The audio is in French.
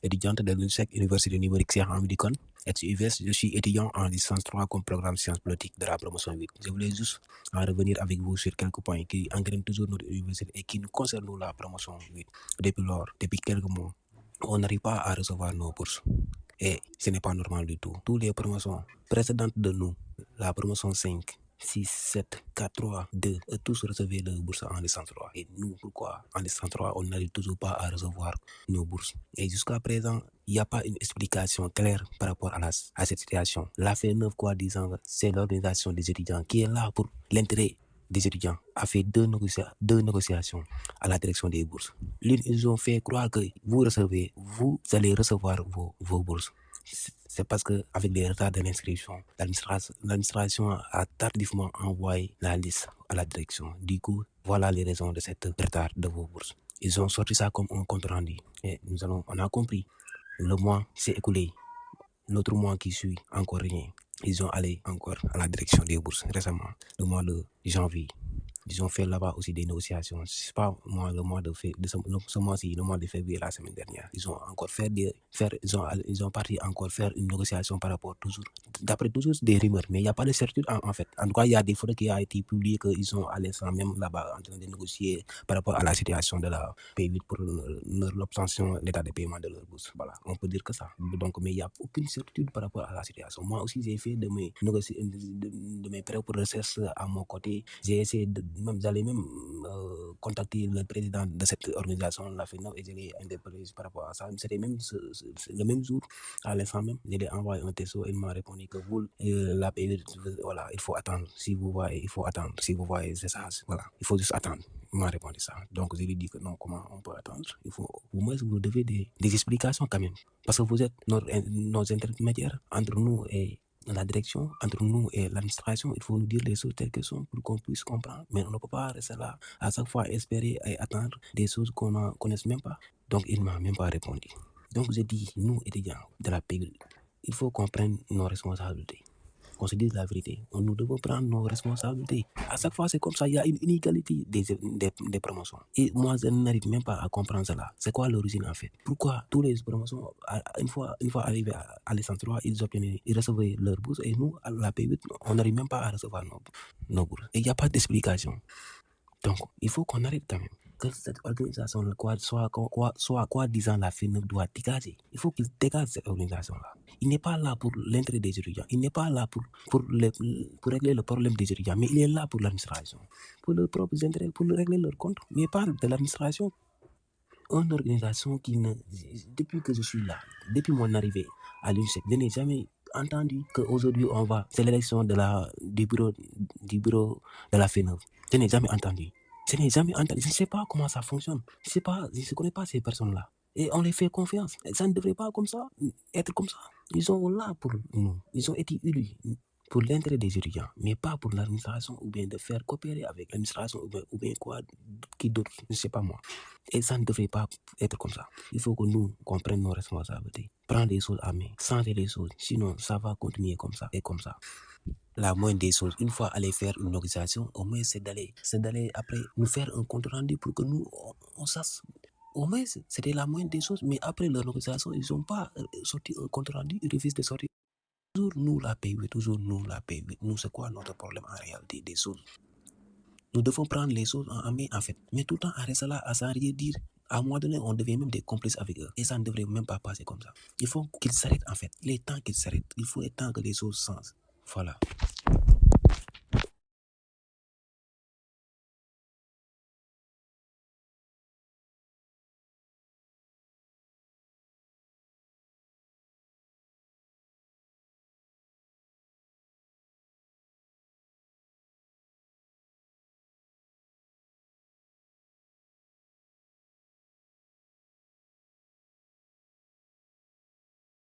étudiante de l'UNISEC, Université numérique Cheikh Hamidou Kane, ex-UVS. Je suis étudiant en licence 3 comme programme sciences politiques de la promotion 8. Je voulais juste en revenir avec vous sur quelques points qui engrainent toujours notre université et qui nous concernent nous, la promotion 8. Depuis lors, depuis quelques mois, on n'arrive pas à recevoir nos bourses. Et ce n'est pas normal du tout. Toutes les promotions précédentes de nous, la promotion 5, 6, 7, 4, 3, 2, tous recevaient leurs bourses en licence 3. Et nous, pourquoi en licence 3, on n'arrive toujours pas à recevoir nos bourses? Et jusqu'à présent, il n'y a pas une explication claire par rapport à cette situation. La FENEF, quoi disant, c'est l'organisation des étudiants qui est là pour l'intérêt des étudiants, a fait deux négociations à la direction des bourses. L'une, ils ont fait croire que vous allez recevoir vos bourses. C'est parce qu'avec les retards de l'inscription, l'administration a tardivement envoyé la liste à la direction. Du coup, voilà les raisons de cet retard de vos bourses. Ils ont sorti ça comme un compte rendu. Et on a compris. Le mois s'est écoulé. L'autre mois qui suit, encore rien. Ils ont allé encore à la direction des bourses récemment, le mois de janvier. Ils ont fait là-bas aussi des négociations. C'est pas moi le mois de ce mois-ci, le mois de février, la semaine dernière. Ils ont encore ils ont parti encore faire une négociation par rapport toujours, d'après toujours des rumeurs, mais il n'y a pas de certitude en fait. En tout cas, il y a des photos qui ont été publiées qu'ils sont allés sans même là-bas en train de négocier par rapport à la situation de la P8 pour l'obtention, l'état de paiement de leur bourse. Voilà, on peut dire que ça. Donc, mais il n'y a aucune certitude par rapport à la situation. Moi aussi, j'ai fait de mes propres recherches à mon côté. J'ai essayé j'allais même contacter le président de cette organisation, la FENEF, et je l'ai interpellé par rapport à ça. C'était même le même jour, à l'instant même, je l'ai envoyé un texto, il m'a répondu que vous, la P8, voilà, il faut attendre. Si vous voyez, il faut attendre. Si vous voyez, c'est ça, voilà, il faut juste attendre. Il m'a répondu ça. Donc, je lui ai dit que non, comment on peut attendre? Il faut, au moins, vous devez des explications quand même. Parce que vous êtes nos intermédiaires entre nous et la direction, entre nous et l'administration. Il faut nous dire les choses telles qu'elles sont pour qu'on puisse comprendre. Mais on ne peut pas rester là à chaque fois espérer et attendre des choses qu'on ne connaisse même pas. Donc, il ne m'a même pas répondu. Donc, j'ai dit, nous, étudiants de la PEGL, il faut qu'on prenne nos responsabilités. Qu'on se dise la vérité. Nous devons prendre nos responsabilités. À chaque fois, c'est comme ça. Il y a une inégalité des promotions. Et moi, je n'arrive même pas à comprendre cela. C'est quoi l'origine en fait? Pourquoi tous les promotions, une fois arrivés à licence 3, ils recevaient leur bourse et nous, à la P8, on n'arrive même pas à recevoir nos bourses. Et il n'y a pas d'explication. Donc, il faut qu'on arrête quand même. Que cette organisation, soit disant la FENEF doit dégager. Il faut qu'il dégage cette organisation-là. Il n'est pas là pour l'intérêt des étudiants. Il n'est pas là pour régler le problème des étudiants, mais il est là pour l'administration, pour leurs propres intérêts, pour régler leur compte, mais pas de l'administration. Une organisation qui depuis que je suis là, depuis mon arrivée à l'UNICEF, je n'ai jamais entendu qu'aujourd'hui on va, c'est l'élection du bureau de la FENEF. Je n'ai jamais entendu. Je ne sais pas comment ça fonctionne. Je ne connais pas ces personnes-là. Et on les fait confiance. Ça ne devrait pas être comme ça. Ils sont là pour nous. Ils ont été élus pour l'intérêt des étudiants, mais pas pour l'administration ou bien de faire coopérer avec l'administration ou bien quoi, qui d'autre, je ne sais pas moi. Et ça ne devrait pas être comme ça. Il faut que nous comprenions nos responsabilités, prendre les choses à main, changer les choses, sinon ça va continuer comme ça et comme ça. La moindre des choses, une fois aller faire une organisation, au moins c'est d'aller après nous faire un compte rendu pour que nous on sache. Au moins c'était la moindre des choses, mais après leur organisation, ils n'ont pas sorti un compte rendu, ils refusent de sortir. Toujours nous la payer, toujours nous la payer. Nous, c'est quoi notre problème en réalité des choses? Nous devons prendre les choses en main en fait, mais tout le temps à rester là à sans rien dire. À un moment donné, on devient même des complices avec eux. Et ça ne devrait même pas passer comme ça. Il faut qu'ils s'arrêtent en fait. Il est temps qu'ils s'arrêtent. Il faut être temps que les choses changent. Voilà.